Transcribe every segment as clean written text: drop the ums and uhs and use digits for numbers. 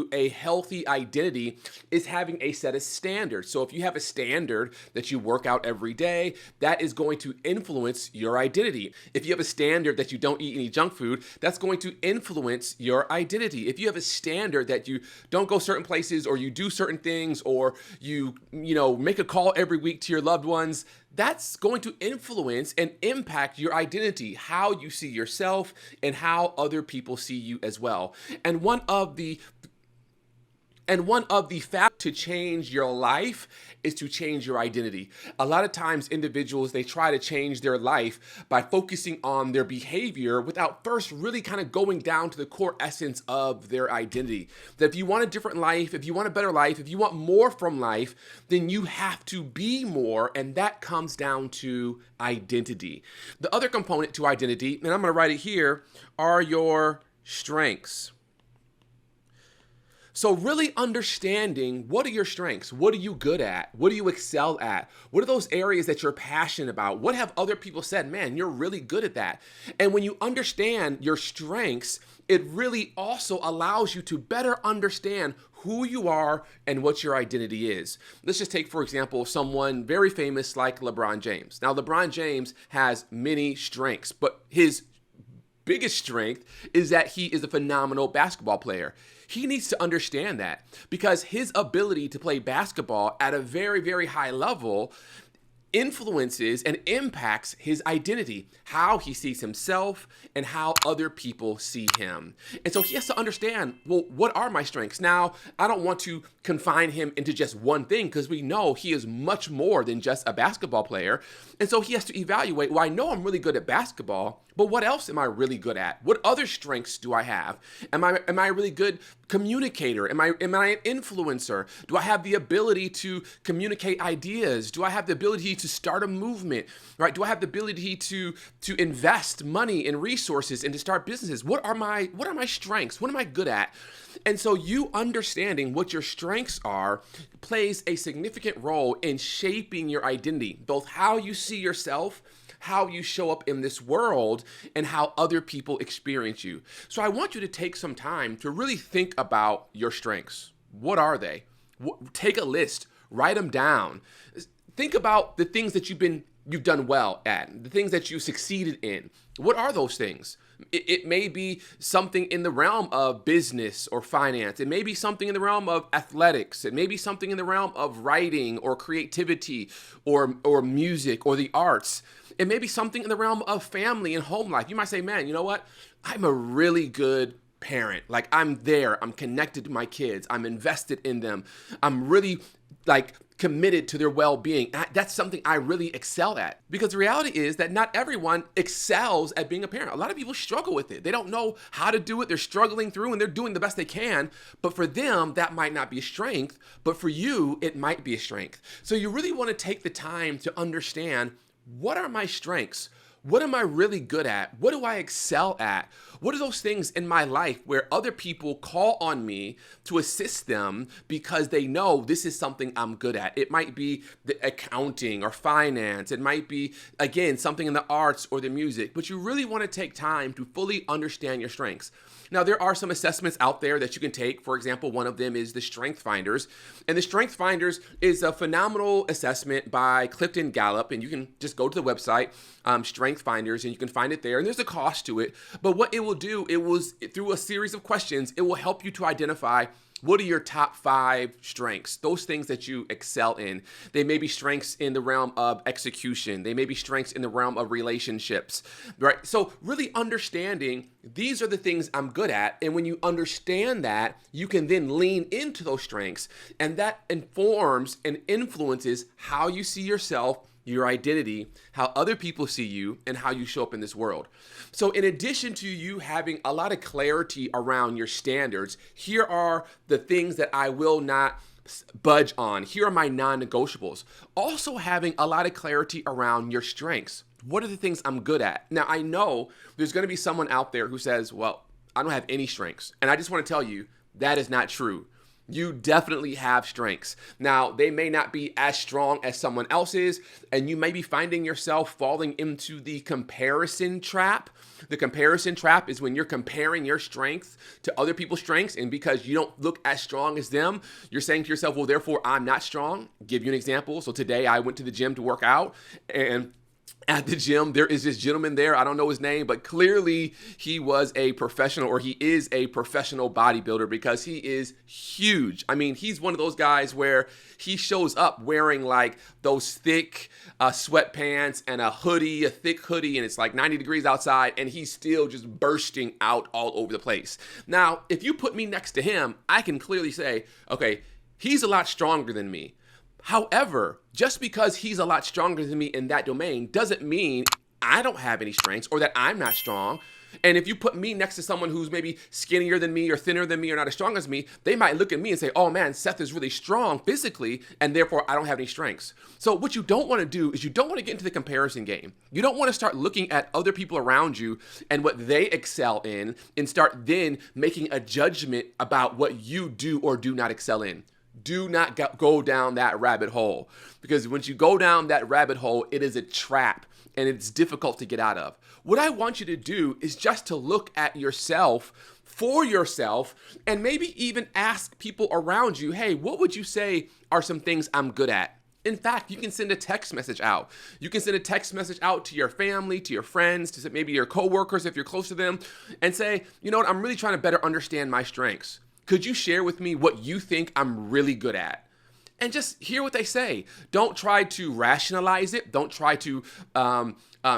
to a healthy identity is having a set of standards. So if you have a standard that you work out every day, that is going to influence your identity. If you have a standard that you don't eat any junk food, that's going to influence your identity. If you have a standard that you don't go certain places, or you do certain things, or you make a call every week to your loved ones, that's going to influence and impact your identity, how you see yourself and how other people see you as well. And one of the factors to change your life is to change your identity. A lot of times individuals, they try to change their life by focusing on their behavior without first really kind of going down to the core essence of their identity. That if you want a different life, if you want a better life, if you want more from life, then you have to be more, and that comes down to identity. The other component to identity, and I'm going to write it here, are your strengths. So really understanding, what are your strengths? What are you good at? What do you excel at? What are those areas that you're passionate about? What have other people said, man, you're really good at that? And when you understand your strengths, it really also allows you to better understand who you are and what your identity is. Let's just take, for example, someone very famous like LeBron James. Now, LeBron James has many strengths, but his biggest strength is that he is a phenomenal basketball player. He needs to understand that, because his ability to play basketball at a very, very high level influences and impacts his identity, how he sees himself and how other people see him. And so he has to understand, well, what are my strengths? Now, I don't want to confine him into just one thing, because we know he is much more than just a basketball player. And so he has to evaluate, well, I know I'm really good at basketball, but what else am I really good at? What other strengths do I have? Am I a really good communicator? Am I an influencer? Do I have the ability to communicate ideas? Do I have the ability to start a movement? Right? Do I have the ability to invest money and resources and to start businesses? What are my strengths? What am I good at? And so you understanding what your strengths are plays a significant role in shaping your identity, both how you see yourself, how you show up in this world, and how other people experience you. So I want you to take some time to really think about your strengths. What are they? Take a list, write them down. Think about the things that you've done well at, the things that you succeeded in. What are those things? It may be something in the realm of business or finance. It may be something in the realm of athletics. It may be something in the realm of writing or creativity or music or the arts. It may be something in the realm of family and home life. You might say, man, you know what? I'm a really good parent. Like, I'm there. I'm connected to my kids. I'm invested in them. I'm really committed to their well-being. That's something I really excel at, because the reality is that not everyone excels at being a parent. A lot of people struggle with it. They don't know how to do it. They're struggling through and they're doing the best they can. But for them, that might not be a strength. But for you, it might be a strength. So you really want to take the time to understand, what are my strengths? What am I really good at? What do I excel at? What are those things in my life where other people call on me to assist them because they know this is something I'm good at? It might be the accounting or finance. It might be, again, something in the arts or the music. But you really want to take time to fully understand your strengths. Now, there are some assessments out there that you can take. For example, one of them is the Strength Finders. And the Strength Finders is a phenomenal assessment by Clifton Gallup. And you can just go to the website, Strength Finders, and you can find it there. And there's a cost to it. But what it will do, through a series of questions, it will help you to identify, what are your top 5 strengths? Those things that you excel in. They may be strengths in the realm of execution. They may be strengths in the realm of relationships, right? So really understanding, these are the things I'm good at. And when you understand that, you can then lean into those strengths. And that informs and influences how you see yourself, your identity, how other people see you, and how you show up in this world. So in addition to you having a lot of clarity around your standards, here are the things that I will not budge on. Here are my non-negotiables. Also having a lot of clarity around your strengths. What are the things I'm good at? Now, I know there's going to be someone out there who says, well, I don't have any strengths. And I just want to tell you, that is not true. You definitely have strengths. Now, they may not be as strong as someone else's, and you may be finding yourself falling into the comparison trap. The comparison trap is when you're comparing your strength to other people's strengths, and because you don't look as strong as them, you're saying to yourself, well, therefore, I'm not strong. Give you an example. So today I went to the gym to work out, and at the gym, there is this gentleman there. I don't know his name, but clearly he was a professional, or he is a professional bodybuilder, because he is huge. I mean, he's one of those guys where he shows up wearing like those thick sweatpants and a hoodie, a thick hoodie, and it's like 90 degrees outside, and he's still just bursting out all over the place. Now, if you put me next to him, I can clearly say, okay, he's a lot stronger than me. However, just because he's a lot stronger than me in that domain doesn't mean I don't have any strengths or that I'm not strong. And if you put me next to someone who's maybe skinnier than me or thinner than me or not as strong as me, they might look at me and say, oh man, Seth is really strong physically, and therefore I don't have any strengths. So what you don't want to do is you don't want to get into the comparison game. You don't want to start looking at other people around you and what they excel in and start then making a judgment about what you do or do not excel in. Do not go down that rabbit hole, because once you go down that rabbit hole, it is a trap and it's difficult to get out of. What I want you to do is just to look at yourself for yourself and maybe even ask people around you, hey, what would you say are some things I'm good at? In fact, you can send a text message out. You can send a text message out to your family, to your friends, to maybe your coworkers if you're close to them, and say, you know what, I'm really trying to better understand my strengths. Could you share with me what you think I'm really good at? And just hear what they say. Don't try to rationalize it. Don't try to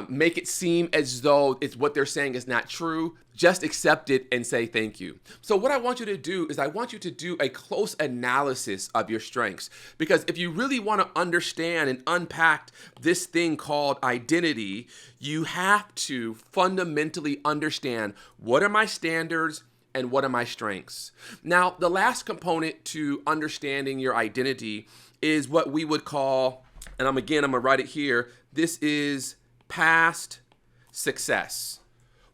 make it seem as though it's what they're saying is not true. Just accept it and say thank you. So what I want you to do is I want you to do a close analysis of your strengths. Because if you really want to understand and unpack this thing called identity, you have to fundamentally understand, what are my standards and what are my strengths? Now, the last component to understanding your identity is what we would call, and I'm going to write it here, this is past success.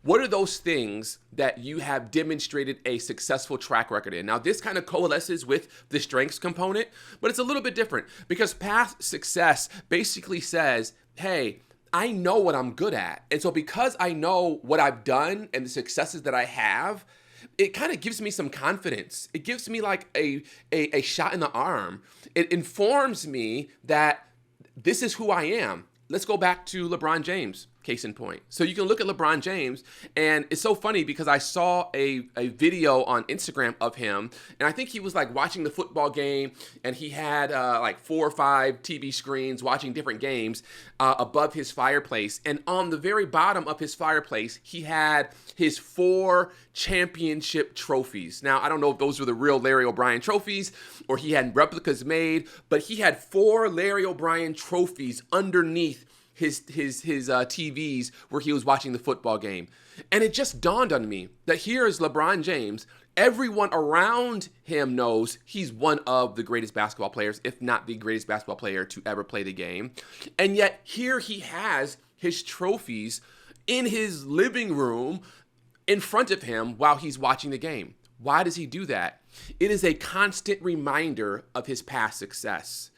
What are those things that you have demonstrated a successful track record in? Now, this kind of coalesces with the strengths component, but it's a little bit different, because past success basically says, hey, I know what I'm good at. And so because I know what I've done and the successes that I have, it kind of gives me some confidence. It gives me like a shot in the arm. It informs me that this is who I am. Let's go back to LeBron James, case in point. So you can look at LeBron James, and it's so funny because I saw a video on Instagram of him, and I think he was like watching the football game, and he had like 4 or 5 TV screens watching different games above his fireplace. And on the very bottom of his fireplace, he had his 4 championship trophies. Now, I don't know if those were the real Larry O'Brien trophies or he had replicas made, but he had 4 Larry O'Brien trophies underneath his TVs where he was watching the football game. And it just dawned on me that here is LeBron James. Everyone around him knows he's one of the greatest basketball players, if not the greatest basketball player to ever play the game. And yet here he has his trophies in his living room in front of him while he's watching the game. Why does he do that? It is a constant reminder of his past success.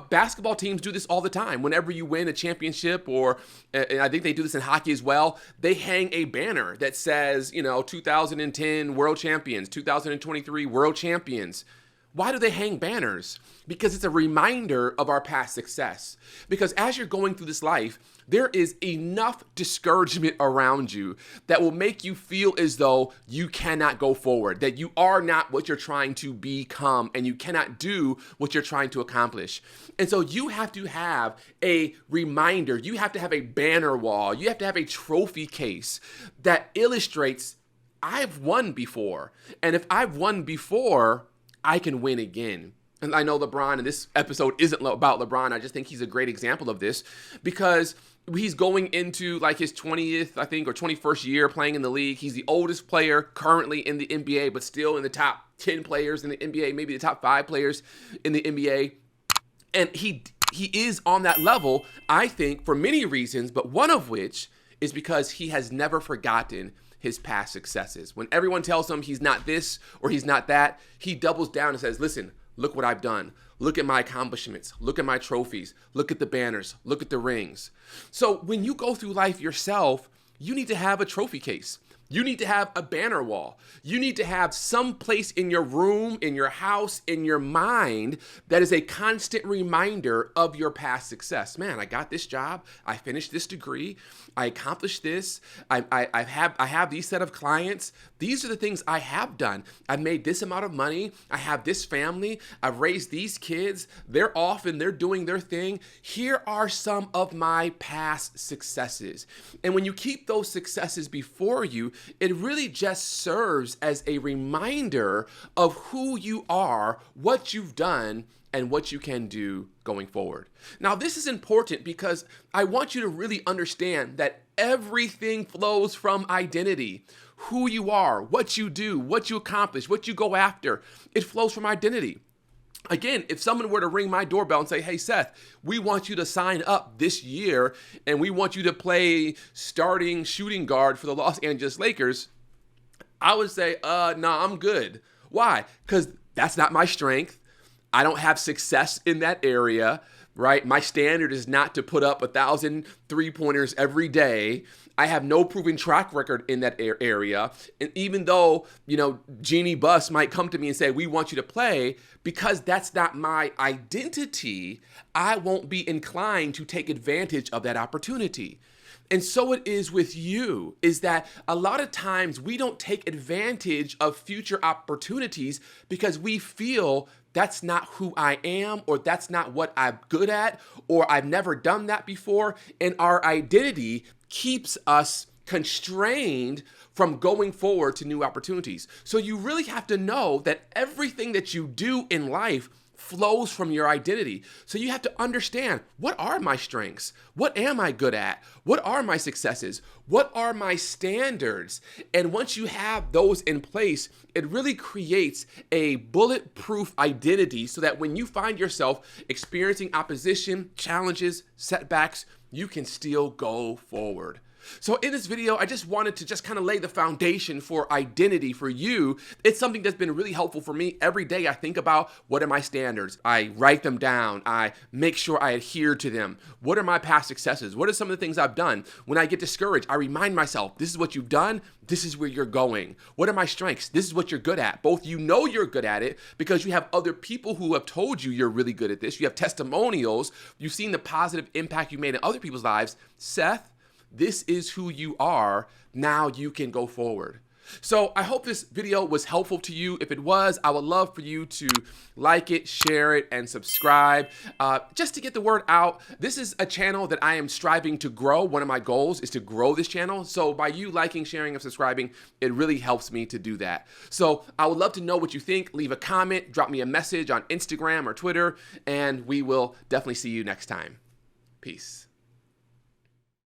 Basketball teams do this all the time. Whenever you win a championship, or and I think they do this in hockey as well, they hang a banner that says, 2010 World Champions, 2023 World Champions. Why do they hang banners? Because it's a reminder of our past success. Because as you're going through this life, there is enough discouragement around you that will make you feel as though you cannot go forward, that you are not what you're trying to become, and you cannot do what you're trying to accomplish. And so you have to have a reminder. You have to have a banner wall. You have to have a trophy case that illustrates, I've won before. And if I've won before, I can win again. And I know LeBron, and this episode isn't about LeBron. I just think he's a great example of this, because he's going into like his 20th, I think, or 21st year playing in the league. He's the oldest player currently in the NBA, but still in the top 10 players in the NBA, maybe the top 5 players in the NBA. And he is on that level, I think, for many reasons, but one of which is because he has never forgotten his past successes. When everyone tells him he's not this or he's not that, he doubles down and says, listen, look what I've done. Look at my accomplishments. Look at my trophies. Look at the banners. Look at the rings. So when you go through life yourself, you need to have a trophy case. You need to have a banner wall. You need to have some place in your room, in your house, in your mind that is a constant reminder of your past success. Man, I got this job. I finished this degree. I accomplished this. I have these set of clients. These are the things I have done. I've made this amount of money. I have this family. I've raised these kids. They're off and they're doing their thing. Here are some of my past successes. And when you keep those successes before you, it really just serves as a reminder of who you are, what you've done, and what you can do going forward. Now, this is important because I want you to really understand that everything flows from identity. Who you are, what you do, what you accomplish, what you go after, it flows from identity. Again, if someone were to ring my doorbell and say, hey, Seth, we want you to sign up this year and we want you to play starting shooting guard for the Los Angeles Lakers, I would say, no, I'm good. Why? Because that's not my strength. I don't have success in that area, right? My standard is not to put up 1,000 3-pointers every day. I have no proven track record in that area. And even though, Jeannie Buss might come to me and say, we want you to play, because that's not my identity, I won't be inclined to take advantage of that opportunity. And so it is with you, is that a lot of times we don't take advantage of future opportunities because we feel that's not who I am, or that's not what I'm good at, or I've never done that before. And our identity keeps us constrained from going forward to new opportunities. So you really have to know that everything that you do in life flows from your identity. So you have to understand, what are my strengths? What am I good at? What are my successes? What are my standards? And once you have those in place, it really creates a bulletproof identity so that when you find yourself experiencing opposition, challenges, setbacks, you can still go forward. So in this video, I just wanted to kind of lay the foundation for identity for you. It's something that's been really helpful for me. Every day I think about, what are my standards? I write them down. I make sure I adhere to them. What are my past successes? What are some of the things I've done? When I get discouraged, I remind myself, this is what you've done. This is where you're going. What are my strengths? This is what you're good at. Both you're good at it because you have other people who have told you you're really good at this. You have testimonials. You've seen the positive impact you made in other people's lives. Seth, this is who you are. Now you can go forward. So I hope this video was helpful to you. If it was, I would love for you to like it, share it, and subscribe just to get the word out. This is a channel that I am striving to grow. One of my goals is to grow this channel. So by you liking, sharing, and subscribing, it really helps me to do that. So I would love to know what you think. Leave a comment, drop me a message on Instagram or Twitter, and we will definitely see you next time. Peace.